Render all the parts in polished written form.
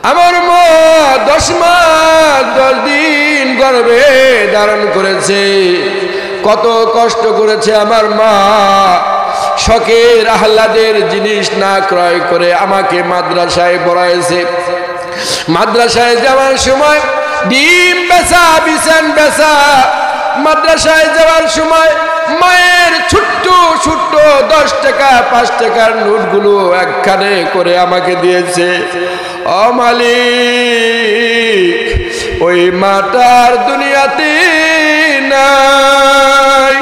আমার মা 10 মাস 10 দিন গর্ভে ধারণ করেছে। কত কষ্ট করেছে আমার মা, শখের আহ্লাদের জিনিস না ক্রয় করে আমাকে মাদ্রাসায় পড়াইছে। মাদ্রাসায় যাওয়ার সময় ডিম বেচা, বিছান বেচা, মাদ্রাসায় যাওয়ার সময় মায়ের ছোট্ট ছোট্ট 10 টাকা 5 টাকার নোটগুলো একখানে করে আমাকে দিয়েছে। ও মালিক, ওই মাটার দুনিয়াতে নাই।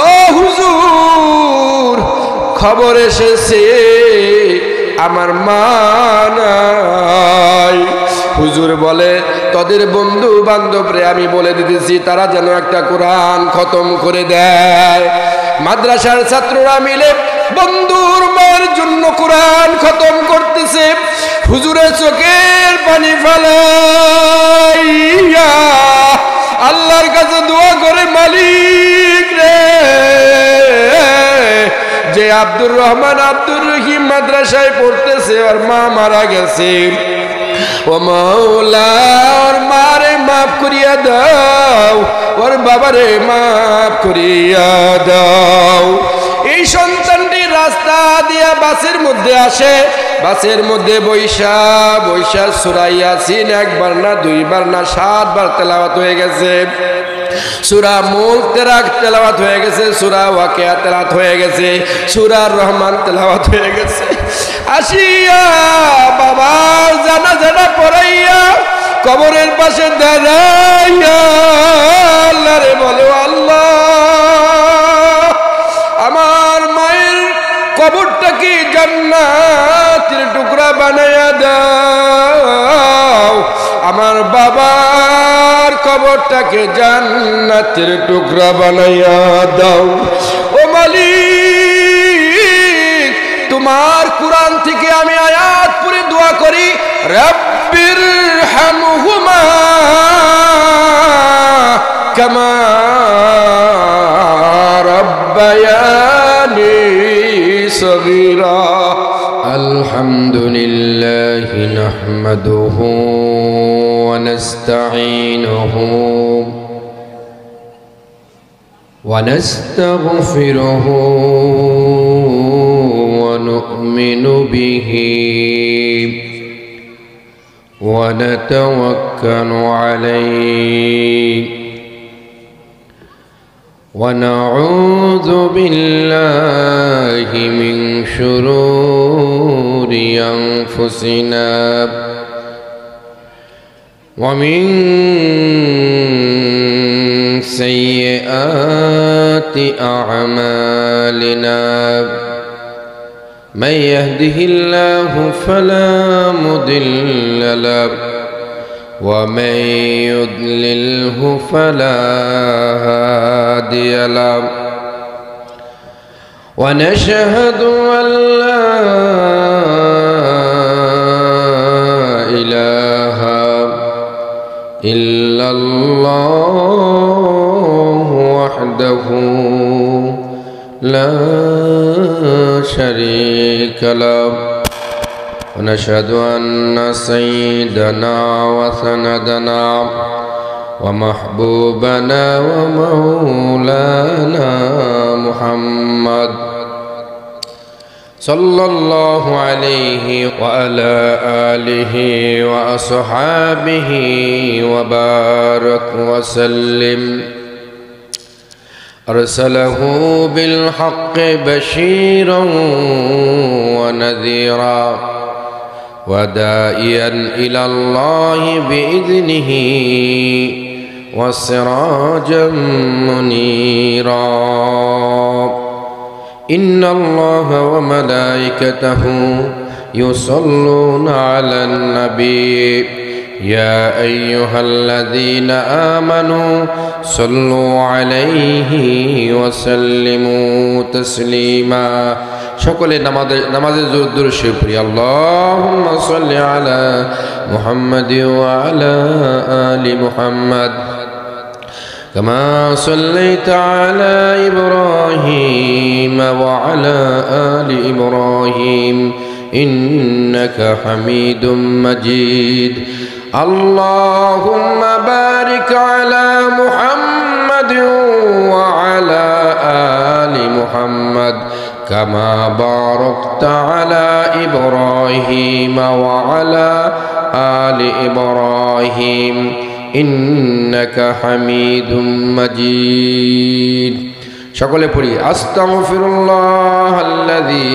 ও হুজুর, খবর এসেছে আমার মা নাই। হুজুর বলে, তোদের বন্ধু বান্ধবরে আমি বলে দিতেছি তারা যেন একটা কোরআন খতম করে দেয়। মাদ্রাসার ছাত্ররা মিলে বন্ধুর মায়ের জন্য কোরআন খতম করতেছে। হুজুরের চোখের পানি ফেলাইয়া আল্লাহর কাছে দোয়া করে, মালিক রে, যে আব্দুর রহমান আব্দুর রহিম মাদ্রাসায় পড়তেছে ওর মা মারা গেছে, ও মাওলা ওর মারে মাফ করিয়া দাও, ওর বাবারে মাফ করিয়া দাও। এই সন্তানটি রাস্তা দিয়া বাসের মধ্যে আসে, বাসের মধ্যে বৈশা বৈশা সূরা ইয়াসিন 1 বার না 2 বার না 7 বার তেলাওয়াত হয়ে গেছে। সূরা মুলক তেলাওয়াত হয়ে গেছে, সূরা ওয়াকিয়া তেলাওয়াত হয়ে গেছে, সূরা রহমান তেলাওয়াত হয়ে গেছে। আসিয়া বাবা জানাজা পড়াইয়া কবরের পাশে দাঁড়াইয়া আল্লাহরে বলে, আল্লাহ আমার মায়ের কবরটাকে জান্নাতের টুকরা বানাইয়া দাও, আমার বাবার কবরটাকে জান্নাতের টুকরা বানাইয়া দাও। ও মালিক, তোমার কুরআন থেকে আমি আয়াত পড়ে দোয়া করি, রব্বির হামহুমা কামা রব্বায়ানি সগীরা। আলহামদুলিল্লাহি নাহমাদুহু ওয়া নাস্তাঈনুহু ওয়া নাস্তাগফিরুহু ওয়া নু'মিনু বিহি ওয়া নাতাওয়াক্কালু আলাইহি ونعوذ بالله من شرور أنفسنا ومن سيئات أعمالنا من يهده الله فلا مضل له ومن يضلله فلا هادي له ونشهد أن لا إله إلا الله وحده لا شريك له ونشهد أن سيدنا وسندنا ومحبوبنا ومولانا محمد صلى الله عليه وعلى آله وأصحابه وبارك وسلم أرسله بالحق بشيرا ونذيرا وداعيا إلى الله بإذنه وسراجا منيرا إن الله وملائكته يصلون على النبي يا أيها الذين آمنوا صلوا عليه وسلموا تسليما সকলে নামাজের দুরূদ শরীফ পড়ি। আল্লাহুম্মা সাল্লি আলা মুহাম্মাদ ওয়া আলা আলি মুহাম্মাদ কামা সাল্লাইতা আলা ইব্রাহিম ওয়া আলা আলি ইব্রাহিম إنك حميد مجيد اللهم بارك على محمد وعلى آل محمد كما باركت على إبراهيم وعلى آل إبراهيم إنك حميد مجيد সকলে পড়ি আস্তাগফিরুল্লাহ আল্লাযী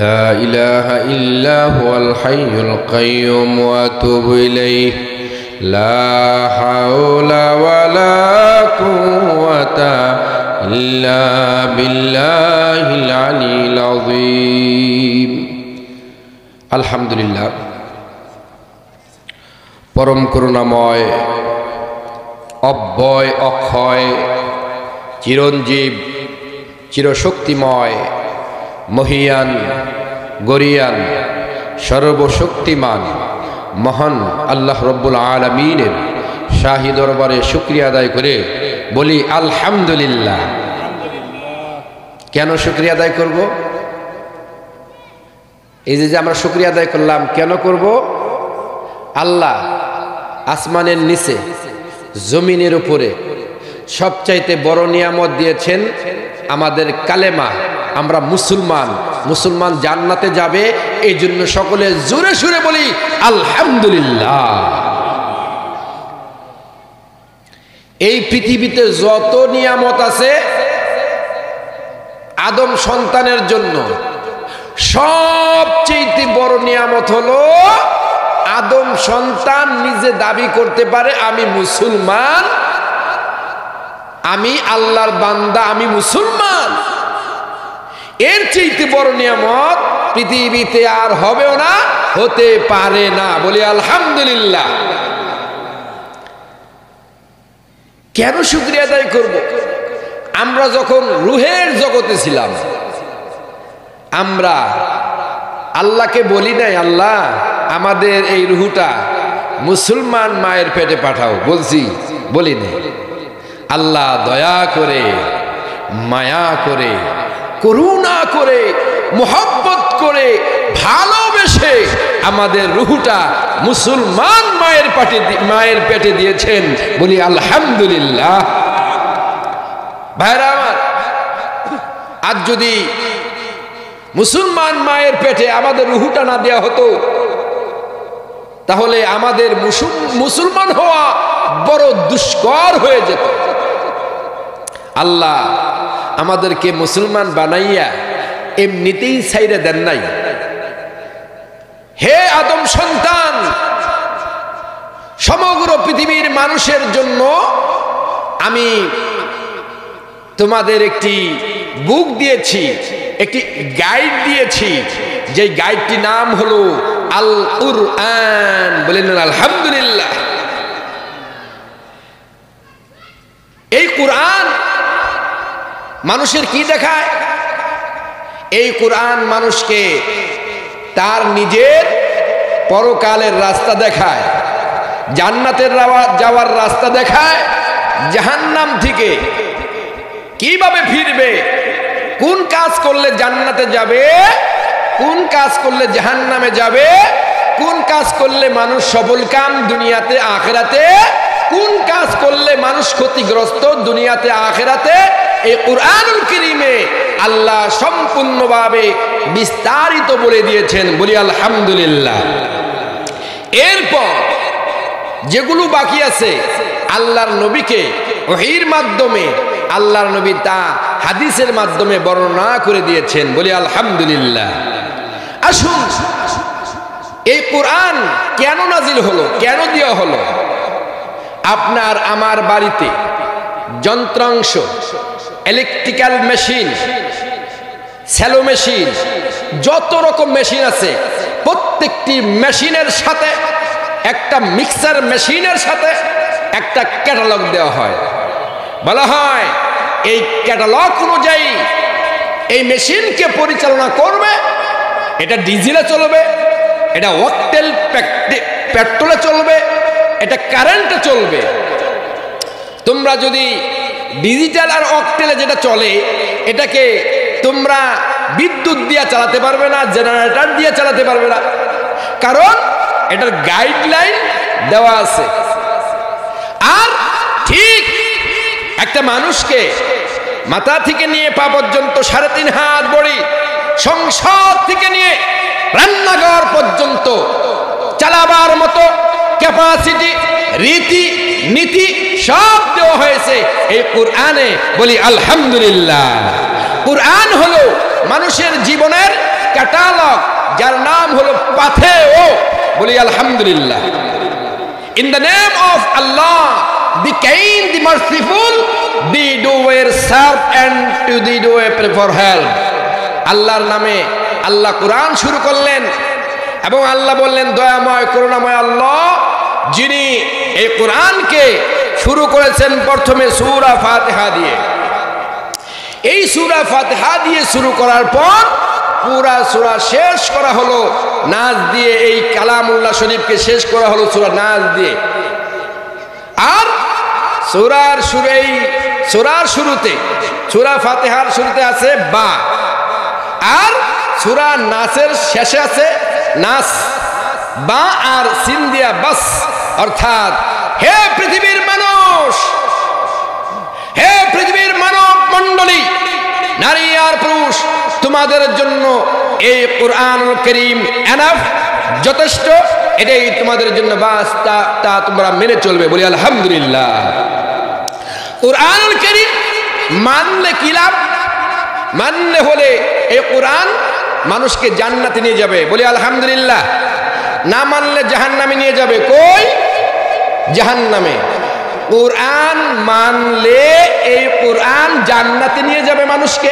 লা ইলাহা ইল্লা হুয়াল হাইয়ুল কাইয়্যুম ওয়া আতুবু ইলাইহি লা হাওলা ওয়ালা কুওয়াতা ইল্লা বিল্লাহিল আলিয়্যিল আযীম। আলহামদুলিল্লাহ, পরম করুণাময়, অব্যয় অক্ষয়, চিরঞ্জীব, চিরশক্তিময়, মহিয়ান, গরিয়ান, সর্বশক্তিমান মহান আল্লাহ রব্বুল আলামিনের শাহী দরবারে শুকরিয়া আদায় করে বলি আলহামদুলিল্লাহ। কেন শুকরিয়া আদায় করব? এই যে আমরা শুকরিয়া আদায় করলাম, কেন করব? আল্লাহ আসমানের নিচে, জমিনের উপরে সবচাইতে বড় নিয়ামত দিয়েছেন আমাদের কালেমা। আমরা মুসলমান, মুসলমান জান্নাতে যাবে, এই জন্য সকলে জোরে সুরে বলি আলহামদুলিল্লাহ। এই পৃথিবীতে যত নিয়ামত আছে আদম সন্তানের জন্য, সবচেয়ে বড় নিয়ামত হলো আদম সন্তান নিজে দাবি করতে পারে আমি মুসলমান, আমি আল্লাহর বান্দা, আমি মুসলমান। এর চেয়ে বড় নিয়ামত পৃথিবীতে আর হবেও না, হতে পারে না। বলি আলহামদুলিল্লাহ। কেন শুকরিয়া আদায় করব? আমরা যখন রুহের জগতে ছিলাম, আমরা আল্লাহকে বলি নাই আল্লাহ আমাদের এই রুহটা মুসলমান মায়ের পেটে পাঠাও, বলছি? বলি নাই। আল্লাহ দয়া করে, মায়া করে, করুণা করে, মোহব্বত করে, ভালোবেসে আমাদের রুহটা মুসলমান মায়ের পেটে দিয়েছেন। বলি আলহামদুলিল্লাহ। ভাইরা আমার, আজ যদি মুসলমান মায়ের পেটে আমাদের রুহটা না দেয়া হতো, তাহলে আমাদের মুসলমান হওয়া বড় দুষ্কর হয়ে যেত। আল্লাহ আমাদেরকে মুসলমান বানাইয়া এমনিতেই ছাইরে দেন নাই। হে আদম সন্তান, সমগ্র পৃথিবীর মানুষের জন্য আমি তোমাদের একটি বুক দিয়েছি, একটি গাইড দিয়েছি, যে গাইডটির নাম হলো আল কুরআন। বলেন আলহামদুলিল্লাহ। এই কুরআন মানুষের কি দেখায়? এই কুরআন মানুষকে তার নিজের পরকালের রাস্তা দেখায়, জান্নাতের যাওয়ার রাস্তা দেখায়, জাহান্নাম থেকে কিভাবে ফিরবে, কোন কাজ করলে জান্নাতে যাবে, কোন কাজ করলে জাহান্নামে যাবে, কোন কাজ করলে মানুষ সফলকাম দুনিয়াতে আখিরাতে, কোন কাজ করলে মানুষ ক্ষতিগ্রস্ত দুনিয়াতে আখিরাতে। এই কুরআনুল কারীমে আল্লাহ সম্পূর্ণভাবে বিস্তারিত বলে দিয়েছেন। বলি আলহামদুলিল্লাহ। এরপর যেগুলো বাকি আছে আল্লাহর নবীকে ওহীর মাধ্যমে, আল্লাহর নবী তা হাদিসের মাধ্যমে বর্ণনা করে দিয়েছেন। বলি আলহামদুলিল্লাহ। আসুন, এই কুরআন কেন নাজিল হলো, কেন দেওয়া হলো? আপনার আমার বাড়িতে যন্ত্রাংশ, ইলেকট্রিক্যাল মেশিন, স্যালো মেশিন, যত রকম মেশিন আছে, প্রত্যেকটি মেশিনের সাথে, একটা মিক্সার মেশিনের সাথে একটা ক্যাটালগ দেওয়া হয়। বলা হয় এই ক্যাটালগ অনুযায়ী এই মেশিনকে পরিচালনা করবে। এটা ডিজেলে চলবে, এটা অকটেল পেট্রোলে চলবে, এটা কারেন্টে চলবে। তোমরা যদি ডিজিটাল আর অকটেলে যেটা চলে এটাকে তোমরা বিদ্যুৎ দিয়ে চালাতে পারবে না, জেনারেটর দিয়ে চালাতে পারবে না, কারণ এটার গাইডলাইন দেওয়া আছে। আর ঠিক একটা মানুষকে মাথা থেকে নিয়ে পা পর্যন্ত 3.5 হাত বড়ি, সংসার থেকে নিয়ে রান্নাঘর পর্যন্ত চালাবার মতো ক্যাপাসিটি, রীতি নীতি সব দেওয়া হয়েছে এই কুরআনে। বলি আলহামদুলিল্লাহ। কুরআন হলো মানুষের জীবনের ক্যাটালগ, যার নাম হলো পাথেও। বলি আলহামদুলিল্লাহ। In the name of Allah, the kind, the merciful, the doer serve and to the doer prefer help. আল্লাহর নামে আল্লাহ কুরআন শুরু করলেন এবং আল্লাহ বললেন দয়াময় করুণাময় আল্লাহ, যিনি এই কুরআনকে শুরু করেছেন প্রথমে সূরা ফাতিহা দিয়ে। এই সূরা ফাতিহা দিয়ে শুরু করার পর পুরা সূরা শেষ করা হলো নাজ দিয়ে। এই কালামুল্লাহ শরীফকে শেষ করা হলো সূরা নাজ দিয়ে। আর সূরার শুরুতে, সূরা ফাতিহার শুরুতে আছে বা, আর সূরা নাসের শেষে আছে নাস, বা আর সিন দিয়া বাস। অর্থাৎ হে পৃথিবীর মানুষ, হে পৃথিবীর মানব মণ্ডলী, নারী আর পুরুষ, তোমাদের জন্য এই কুরআনুল কারীম এনাফ, যথেষ্ট। এটাই তোমাদের জন্য বাস, তা তোমরা মেনে চলবে। বলি আলহামদুলিল্লাহ। কুরআনুল কারীম মানলে কি লাভ? মানলে হলে এই কুরআন মানুষকে জান্নাতে নিয়ে যাবে। বলি আলহামদুলিল্লাহ। না মানলে জাহান্নামে নিয়ে যাবে। কই? জাহান্নামে। কুরআন মানলে এই কুরআন জান্নাতে নিয়ে যাবে মানুষকে,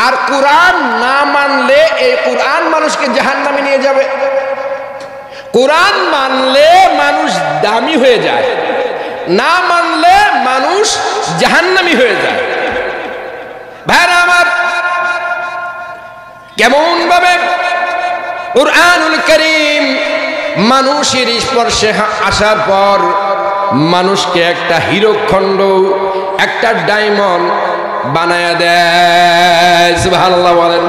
আর কুরআন না মানলে এই কুরআন মানুষকে জাহান্নামে নিয়ে যাবে। কুরআন মানলে মানুষ দামি হয়ে যায়, না মানলে মানুষ জাহান্নামী হয়ে যায়। ভাইরা আমার, কেমন ভাবে কুরআনুল কারীম মানুষের স্পর্শে আসার পর মানুষকে একটা হীরকখণ্ড, একটা ডায়মন্ড বানায়া দেয়। সুবহানাল্লাহ বলেন।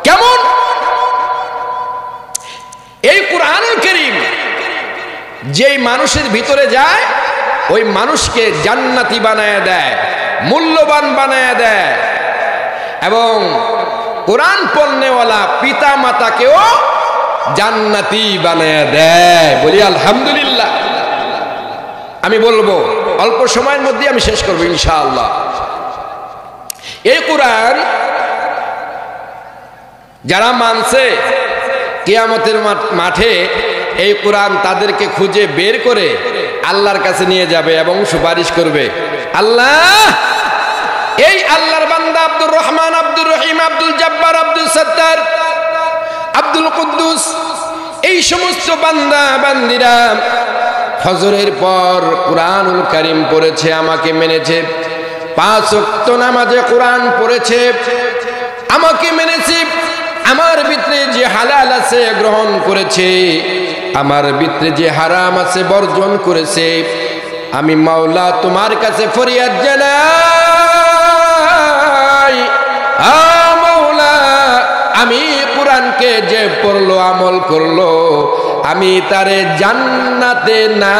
কেমন? এই কুরআনুল কারীম যেই মানুষের ভিতরে যায় ওই মানুষকে জান্নাতি বানায়া দেয়, মূল্যবান বানায়া দেয়, এবং কোরআন পড়নেওয়ালা পিতা মাতাকেও জান্নাতি বানায়া দেয়। বলি আলহামদুলিল্লাহ। আমি বলবো অল্প সময়ের মধ্যে আমি শেষ করবো ইনশাআল্লাহ। এই কুরআন যারা মানছে, কিয়ামতের মাঠে এই কুরআন তাদেরকে খুঁজে বের করে আল্লাহর কাছে নিয়ে যাবে এবং সুপারিশ করবে। আল্লাহ, এই আল্লাহর বান্দা আব্দুর রহমান, আব্দুর রহিম, আব্দুল জব্বার, আব্দুল সত্তার, আব্দুল কুদ্দুস, এই সমস্ত বান্দা বান্দিরা ফজরের পর কুরআনুল কারীম পড়েছে, আমাকে মেনেছে, 5 ওয়াক্ত নামাজে কুরআন পড়েছে, আমাকে মেনেছে, আমার ভিতরে যে হালাল আছে গ্রহণ করেছে, আমার ভিতরে যে হারাম আছে বর্জন করেছে। আমি মাওলা তোমার কাছে ফরিয়াদ জানাই, মাওলা, আমি কুরআনকে যে পড়লো, আমল করলো, আমি তারে জান্নাতে না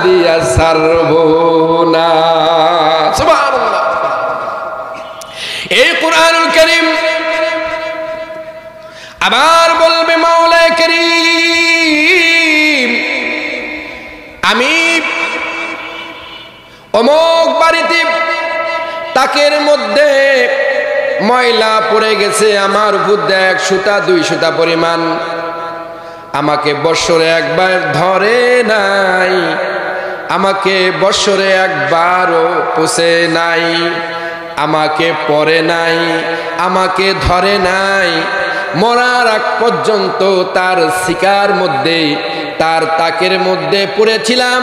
দিয়া ছাড়বো না। সুবহানাল্লাহ। এই কুরআনুল কারীম আবার বলবে মাওলা কারীম, আমি অমুক বাড়িতে তাকের মধ্যে ময়লা পড়ে গেছে, আমার উপর 1 সুতা 2 সুতা পরিমাণ, আমাকে বৎসরে একবার ধরে নাই, আমাকে বৎসরে একবারও পুছে নাই, আমাকে পড়ে নাই, আমাকে ধরে নাই, মরার আগ পর্যন্ত তার শিকার মধ্যে, তার তাকের মধ্যে পড়েছিলাম,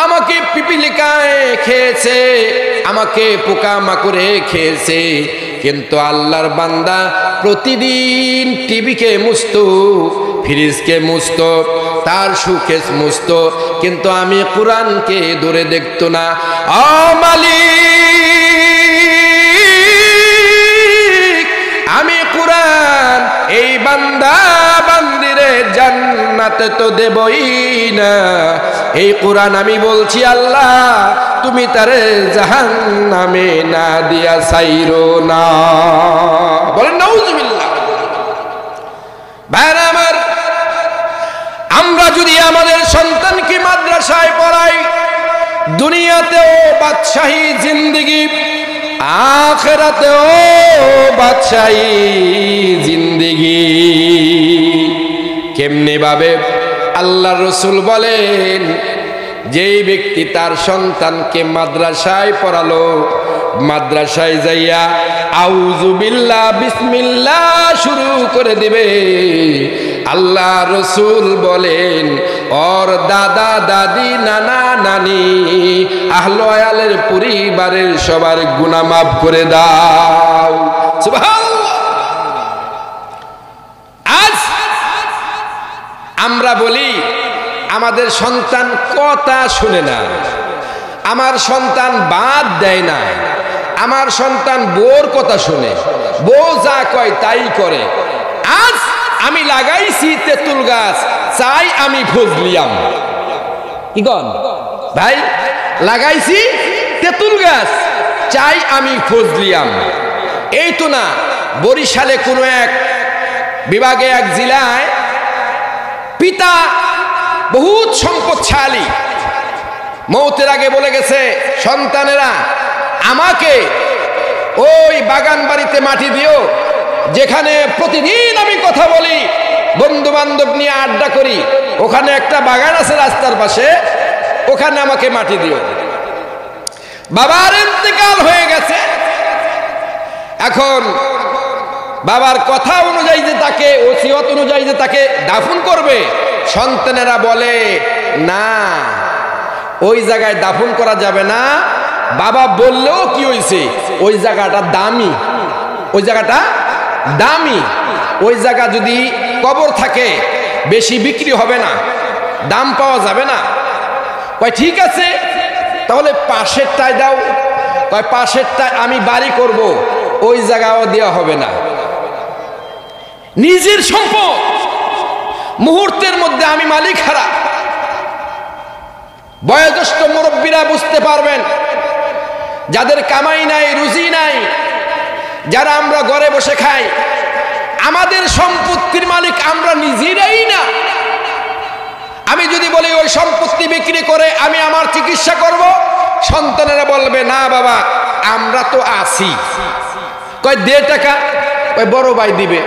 আমাকে পিপিলিকায় খেয়েছে, আমাকে পোকা মাকড়ে খেয়েছে, কিন্তু আল্লাহর বান্দা প্রতিদিন টিভিকে মুছতো, ফ্রিজকে মুছতো, তার সুখে মুছতো, কিন্তু আমি কুরআনকে দূরে দেখতো না। ও মালিক, বান্দা বান্দিরে জান্নাতে তো দেবই না, এই কোরআন আমি বলছি আল্লাহ তুমি তারে জাহান্নামে না দিয়া ছাইরো না। বলেন নাউজুবিল্লাহ। ভাইরা আমার, আমরা যদি আমাদের সন্তানকে মাদ্রাসায় পড়াই, দুনিয়াতেও বাদশাহী জিন্দেগি, আখিরাতেও বাদশাহী জিন্দেগি। কেমনে ভাবে? আল্লাহর রাসূল বলেন, যেই ব্যক্তি তার সন্তানকে মাদ্রাসায় পড়ালো, মাদ্রাসায় যাইয়া আউযু বিল্লাহ বিসমিল্লাহ শুরু করে দিবে, আল্লাহ রাসূল বলেন ওর দাদা দাদি নানা নানি আহলে আয়ালের পরিবারের সবার গুনাহ মাফ করে দাও। সুবহানাল্লাহ। আজ আমরা বলি আমাদের সন্তান কথা শুনে না, আমার সন্তান বাদ দেয় না, আমার সন্তান বউর কথা শুনে, বউ যা কয় তাই করে। আজ আমি লাগাইছি তেঁতুল গাছ, চাই আমি ফজলিয়াম। কি কন ভাই? লাগাইছি তেঁতুল গাছ, চাই আমি ফজলিয়াম। এই তো না, বরিশালে কোনো এক বিভাগে, এক জেলায় পিতা বহুত সম্পদশালী, মৌতের আগে বলে গেছে, সন্তানেরা আমাকে ওই বাগান বাড়িতে মাটি দিও, যেখানে প্রতিদিন আমি কথা বলি, বন্ধু বান্ধব নিয়ে আড্ডা করি, ওখানে একটা বাগান আছে রাস্তার পাশে, ওখানে আমাকে মাটি দিও। বাবার ইন্তেকাল হয়ে গেছে, এখন বাবার কথা অনুযায়ী যে তাকে, ওসিয়ত অনুযায়ী যে তাকে দাফন করবে, সন্তানেরা বলে না, ওই জায়গায় দাফন করা যাবে না। বাবা বললেও কি হয়েছে, ওই জায়গাটা দামি, ওই জায়গাটা দামি, ওই জায়গা যদি কবর থাকে বেশি বিক্রি হবে না, দাম পাওয়া যাবে না। কয় ঠিক আছে, তাহলে পাশেরটায় দাও। কয় পাশেরটায় আমি বাড়ি করব, ওই জায়গাও দেওয়া হবে না। নিজের সম্পদ মুহূর্তের মধ্যে আমি মালিক হারা। বয়োজ্যেষ্ঠ মুরব্বীরা বুঝতে পারবেন, যাদের কামাই নাই, রুজি নাই, যারা আমরা ঘরে বসে খাই, আমাদের সম্পত্তির মালিক আমরা নিজেরাই না। আমি যদি বলি ওই সম্পত্তি বিক্রি করে আমি আমার চিকিৎসা করব, সন্তানেরা বলবে না বাবা আমরা তো আছি। কয় দে টাকা, কয় বড় ভাই দিবে,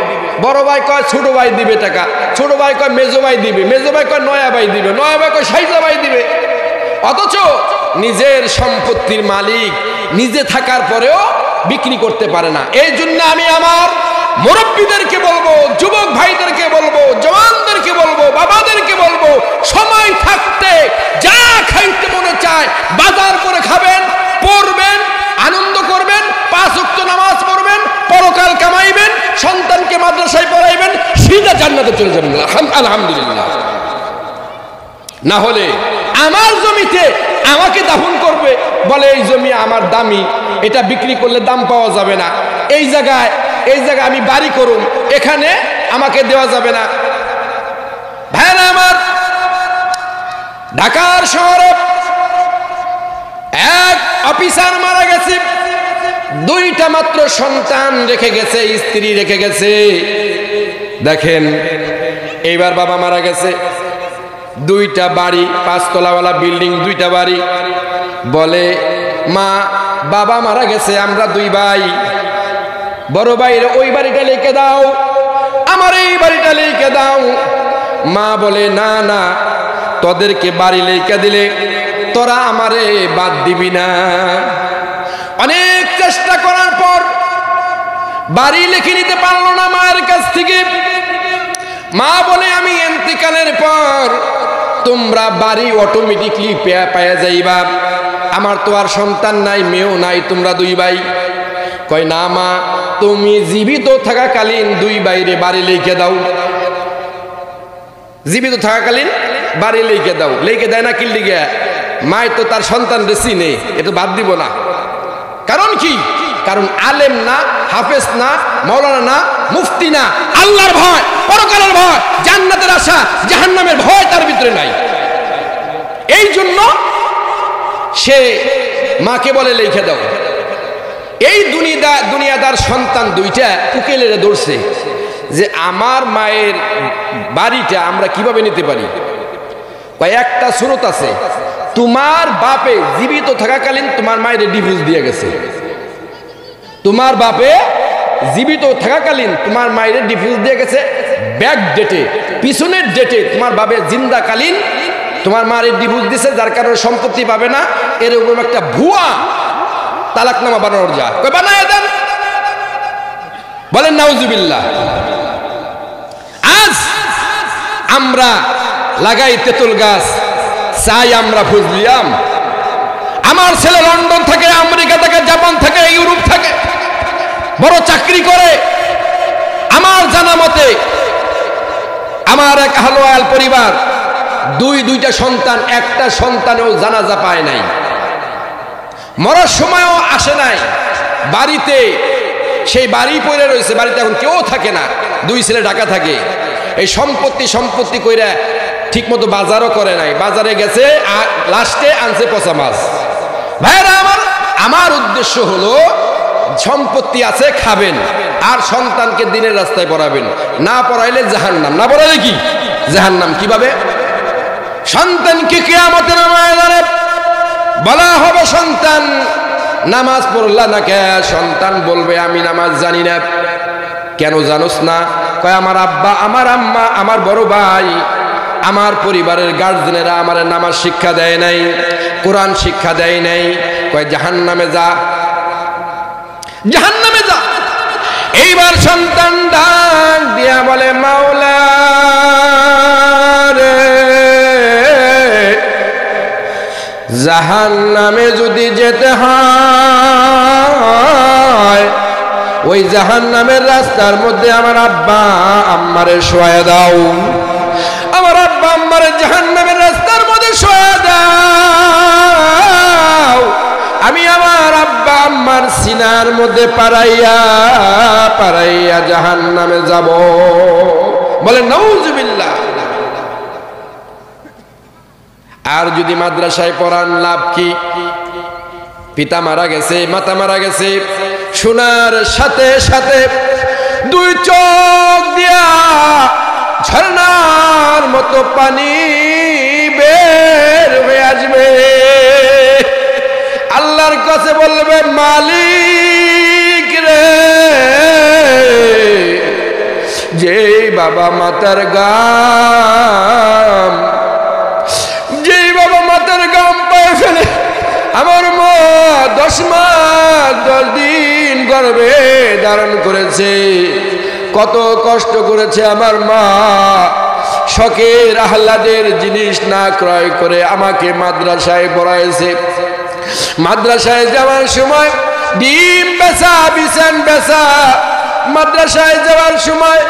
বড় ভাই কয় ছোট ভাই দিবে টাকা, ছোট ভাই কয় মেজো ভাই দিবে, মেজো ভাই কয় নয়া ভাই দিবে, নয়া ভাই কয় সাইজা ভাই দিবে। অথচ নিজের সম্পত্তির মালিক নিজে থাকার পরেও বিক্রি করতে পারে না। এই জন্য আমি আমার মুরব্বীদেরকে বলবো, যুবক ভাইদেরকে বলবো, জওয়ানদেরকে বলবো, বাবাদেরকে বলবো, সময় থাকতে যা খাইতে মনে চায় বাজার করে খাবেন, পড়বেন, আনন্দ করবেন, 5 ওয়াক্ত নামাজ পড়বেন, পরকাল কামাইবেন, সন্তানকে মাদ্রাসায় পড়াইবেন, সিধা জান্নাতে চলে যাবেন আলহামদুলিল্লাহ। না হলে আমার জমিতে আমাকে দাফন করবে, বলে এই জমি আমার দামি, এটা বিক্রি করলে দাম পাওয়া যাবে না, এই জায়গায় আমি বাড়ি করুম, এখানে আমাকে দেওয়া যাবে না। ভাইরা আমার, ঢাকার শহরে এক অফিসার মারা গেছে, 2টা মাত্র সন্তান রেখে গেছে, স্ত্রী রেখে গেছে। দেখেন এইবার বাবা মারা গেছে, 2টা বাড়ি, 5 তলাওয়ালা বিল্ডিং, 2টা বাড়ি। বলে মা বাবা মারা গেছে, আমরা 2 ভাই, বড় ভাইয়ের ওই বাড়িটা লিখে দাও, আমার এই বাড়িটা লিখে দাও। মা বলে না না, তোদেরকে বাড়ি লিখে দিলে তোরা আমারে বাদ দিবি না। অনেক চেষ্টা করার পর বাড়ি লিখে নিতে পারলো না মায়ের কাছ থেকে। মা বলে আমি ইন্তেকালের পর তোমরা বাড়ি অটোমেটিকলি পেয়ে যাইবা, আমার তো আর সন্তান নাই, মেয়েও নাই, তোমরা 2 ভাই। কয় না মা, তুমি জীবিত থাকাকালীন 2 ভাইরে বাড়ি লিখে দাও, জীবিত থাকাকালীন বাড়ি লিখে দাও। লিখে দেয় না কি লিখে? মায় তো তার সন্তান বেশি নেই, এটা বাদ দিব না। কারণ কি? কারণ আলেম না, হাফেজ না, মাওলানা না, মুফতি না, আল্লাহর ভয়, পরকালের ভয়, জান্নাতের আশা, জাহান্নামের ভয় তার ভিতরে নাই। এই জন্য সে মাকে বলে লিখে দাও। এই দুনিয়াদার সন্তান দুইটা উকিলের দৌড়ছে যে আমার মায়ের বাড়িটা আমরা কিভাবে নিতে পারি। একটা সুরত আছে, তোমার বাপে জীবিত থাকাকালীন তোমার মায়ের ডিভোর্স দিয়ে গেছে। তোমার বাপে জীবিত থাকাকালীন তোমার মায়ের ডিভোর্স দিয়ে গেছে, ব্যাক ডেটে, পিছনের ডেটে তোমার বাপে জিন্দাকালীন তোমার মায়ের ডিভোর্স দিছে, যার কারণে সম্পত্তি পাবে না। এরকম একটা ভুয়া তালাকনামা বানানোর যা বানায় দেন, বলেন নাউজুবিল্লাহ। আজ আমরা লাগাই তেঁতুল গাছ, চাই আমরা ফুজলিয়াম। আমার ছেলে লন্ডন থেকে, আমেরিকা থেকে, জাপান থেকে, ইউরোপ থেকে বড় চাকরি করে। আমার জানা মতে আমার এক হালওয়াল পরিবার, দুইটা সন্তান, একটা সন্তানও জানাজা পায় নাই, মরার সময়ও আসে নাই বাড়িতে। সেই বাড়ি পড়ে রয়েছে, বাড়িতে এখন কেউ থাকে না, দুই ছেলে ঢাকা থাকে। এই সম্পত্তি কইরা ঠিক মতো বাজারও করে নাই, বাজারে গেছে আর লাস্টে আনছে পচা মাছ। ভাইরা আমার উদ্দেশ্য হলো সম্পত্তি আছে খাবেন, আর সন্তানকে দিনের রাস্তায় পড়াবেন, না পড়াইলে জাহান্নাম, না পড়াইলে কি জাহান্নাম। কিভাবে সন্তানকে কিয়ামতের ময়দানে বলা হবে, সন্তান নামাজ পড়লা না কে? সন্তান বলবে আমি নামাজ জানি না। কেন জানোস না? কয় আমার আব্বা, আমার আম্মা, আমার বড় ভাই, আমার পরিবারের গার্জেনেরা আমার নামাজ শিক্ষা দেয় নাই, কোরআন শিক্ষা দেয় নাই। কয় জাহান্নামে যা, জাহান্নামে যা। এইবার সন্তান ডাক দিয়া বলে মাওলা রে, জাহান্নামে যদি যেতে হয়, ওই জাহান্নামের রাস্তার মধ্যে আমার আব্বা আম্মারে শোয়া দাও। আমার আব্বা আম্মারে জাহান্নামের রাস্তার মধ্যে শোয়া দাও। আমি আমার আব্বা আম্মার সিনার মধ্যে পারাইয়া জাহান্নামে যাব। বলে নাউজুবিল্লাহ। আর যদি মাদ্রাসায় পড়ান লাভ কি? পিতা মারা গেছে, মাতা মারা গেছে, শোনার সাথে সাথে দুই চোখ দিয়া ঝর্ণার মতো পানি বের হয়ে আসবে। আল্লাহর কাছে বলবে মালিক রে, যে বাবা মাতার গাম, যেই বাবা মাতার গাম পায়ে ফেলে আমার মা 10 মাস 10 দিন গর্ভে ধারণ করেছে, কত কষ্ট করেছে আমার মা, শখের আহ্লাদের জিনিস না ক্রয় করে আমাকে মাদ্রাসায় পড়াইছে। মাদ্রাসায় যাওয়ার সময় ডিম বেচা, বিছান বেচা, মাদ্রাসায় যাওয়ার সময়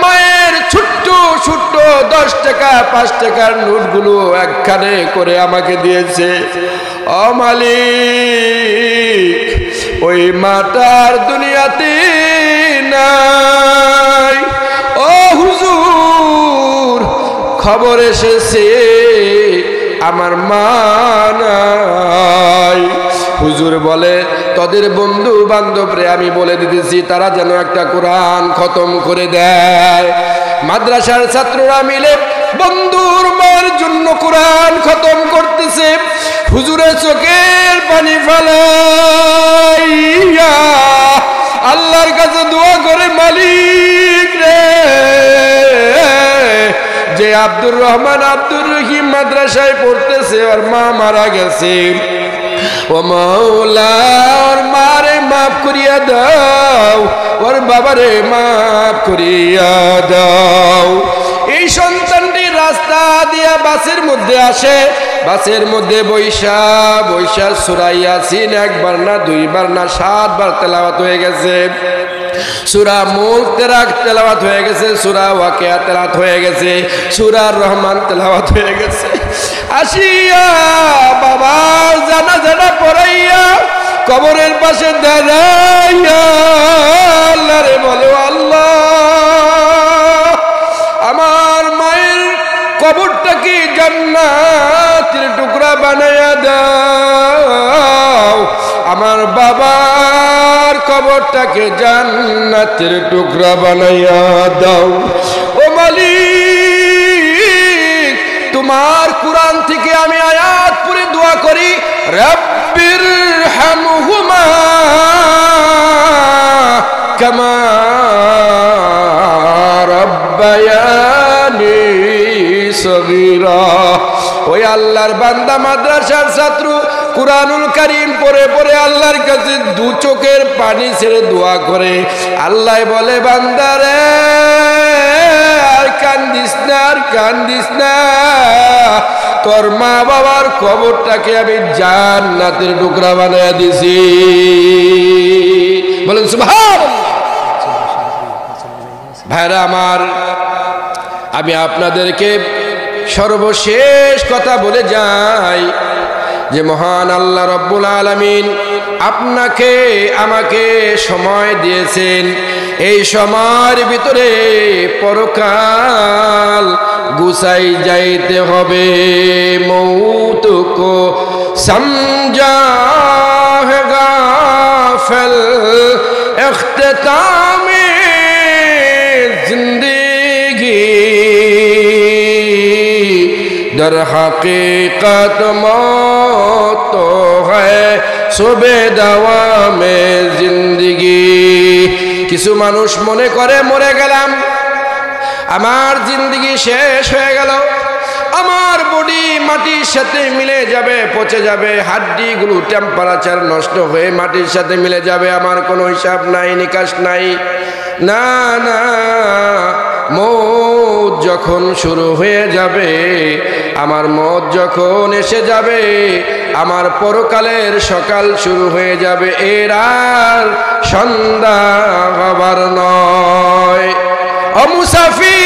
মায়ের ছোট্ট ছোট্ট 10 টাকা 5 টাকার নোটগুলো একখানে করে আমাকে দিয়েছে। ও মালিক, ওই মাটার দুনিয়াতে নাই। ও হুজুর, খবর এসেছে আমার মা নাই। হুজুর বলে তোদের বন্ধু বান্ধবরে আমি বলে দিতেছি, তারা যেন একটা কোরআন খতম করে দেয়। মাদ্রাসার ছাত্ররা মিলে বন্ধুর মার জন্য কোরআন খতম করতেছে। হুজুরের চোখের পানি ফেলাইয়া আল্লাহর কাছে দোয়া করে, মালিক রে, যে আব্দুর রহমান আব্দুর রহিম মাদ্রাসায় পড়তেছে, ওর মা মারা গেছে, ও মাওলা ওর মারে মাফ করিয়া দাও, ওর বাবারে মাফ করিয়া দাও। এই সন্তানটি রাস্তা দিয়া বাসের মধ্যে আসে, বাসের মধ্যে বৈশা সূরা ইয়াসিন 1 বার না 2 বার না 7 বার তেলাওয়াত হয়ে গেছে। সূরা মুলক তেলাওয়াত হয়ে গেছে, সূরা ওয়াকিয়া তেলাওয়াত হয়ে গেছে, সূরা রহমান তেলাওয়াত হয়ে গেছে। আসিয়া বাবা জানাজা পড়াইয়া কবরের পাশে দাঁড়াইয়া আল্লাহরে বলে, আল্লাহ আমার মায়ের কবরটাকে জান্নাতের টুকরা বানাইয়া দাও, আমার বাবার কবরটাকে জান্নাতের টুকরা বানাইয়া দাও। ও মালিক, তোমার কুরআন থেকে আমি আয়াত পড়ে দোয়া করি, রব্বির হামহুমা কামা রব্বায়ানি সগীরা। ওই আল্লাহর বান্দা মাদ্রাসার ছাত্র কুরআনুল কারীম পড়ে পড়ে আল্লাহর কাছে দু চোখের পানি ছেড়ে দোয়া করে। আল্লাহ বলে, বান্দারে আর কান্দিস না, আর কান্দিস না, তোর মা বাবার কবরটাকে আমি জান্নাতের টুকরা বানাইয়া দিছি। বলেন সুবহানাল্লাহ। ভাইরা আমার, আমি আপনাদেরকে সর্বশেষ কথা বলে যাই যে মহান আল্লাহ রব্বুল আলামিন আপনাকে আমাকে সময় দিয়েছেন। এই সময়ের ভিতরে পরকাল গুছাই যাইতে হবে। মৌত কো সমঝা হে গাফিল ইখতিতামে জিন্দেগি, दर हकीकत मौत तो है सुबह दवा में जिंदगी। কিছু মানুষ মনে করে মরে গেলাম, আমার জিন্দগি শেষ হয়ে গেল, আমার বডি মাটির সাথে মিলে যাবে, পচে যাবে, হাড্ডিগুলো টেম্পারেচার নষ্ট হয়ে মাটির সাথে মিলে যাবে, আমার কোনো হিসাব নাই, নিকাশ নাই। না না, মৌত যখন শুরু হয়ে যাবে, আমার মৌত যখন এসে যাবে, আমার পরকালের সকাল শুরু হয়ে যাবে। এর আর সন্ধ্যা হবার নয়। ও মুসাফির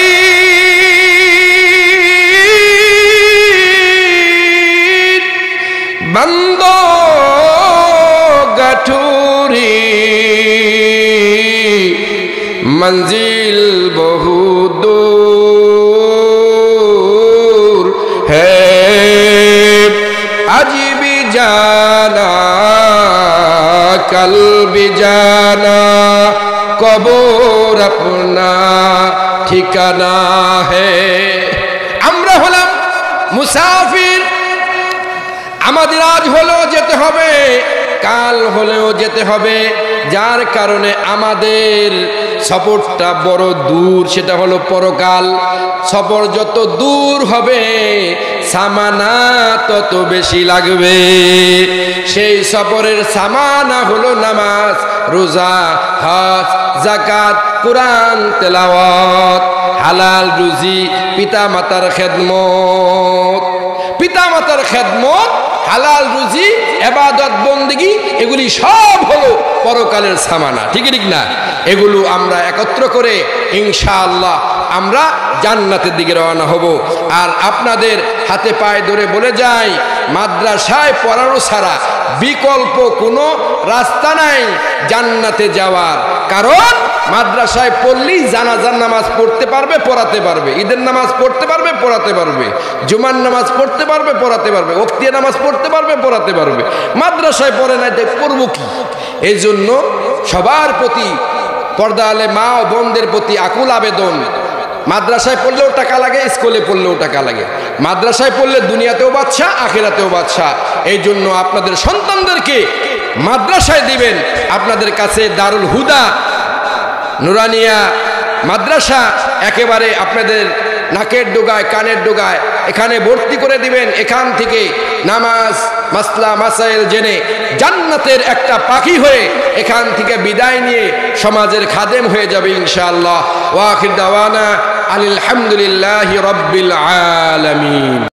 বন্দ গাঠুরি, मंजिल बहु दूर है, आज भी जाना कल भी जाना, कब्र अपना ठिकाना है। আমরা হলাম মুসাফির, আমাদের আজ হলেও যেতে হবে, কাল হলেও যেতে হবে, যার কারণে আমাদের সফরটা বড় দূর, সেটা হলো পরকাল। সফর যত দূর হবে সামানা তত বেশি লাগবে। সেই সফরের সামানা হলো নামাজ, রোজা, হজ, যাকাত, কুরআন তেলাওয়াত, হালাল রুজি, পিতা মাতার খেদমত। পিতা মাতার খেদমত, হালাল রুজি, ইবাদত বন্দেগী, এগুলি সব হলো পরকালের সামানা। ঠিক ঠিক না? এগুলো আমরা একত্র করে ইনশাআল্লাহ আমরা জান্নাতের দিকে রওনা হব। আর আপনাদের হাতে পায়ে ধরে বলে যাই, মাদ্রাসায় পড়ানো ছাড়া বিকল্প কোনো রাস্তা নাই জান্নাতে যাওয়ার। কারণ মাদ্রাসায় পড়লেই জানাজার নামাজ পড়তে পারবে, পড়াতে পারবে, ঈদের নামাজ পড়তে পারবে, পড়াতে পারবে, জুমার নামাজ পড়তে পারবে, পড়াতে পারবে, ওক্তিয়া নামাজ পড়তে পারবে, পড়াতে পারবে। মাদ্রাসায় পড়ে নাই, তাই পড়বো কি? এই জন্য সবার প্রতি, পর্দা আলে মা ও বোনদের প্রতি আকুল আবেদন, মাদ্রাসায় পড়লেও টাকা লাগে, স্কুলে পড়লেও টাকা লাগে। মাদ্রাসায় পড়লে দুনিয়াতেও বাদশা, আখিরাতেও বাদশা। এই জন্য আপনাদের সন্তানদেরকে মাদ্রাসায় দিবেন। আপনাদের কাছে দারুল হুদা নুরানিয়া মাদ্রাসা একেবারে আপনাদের নাকের ডোগায়, কানের ডোগায়, এখানে ভর্তি করে দিবেন। এখান থেকে নামাজ, মাসলা মাসাইল জেনে জান্নাতের একটা পাখি হয়ে এখান থেকে বিদায় নিয়ে সমাজের খাদেম হয়ে যাবে ইনশাআল্লাহ। ওয়া আখির দাওয়ানা আলহামদুলিল্লাহি রাব্বিল আলামিন।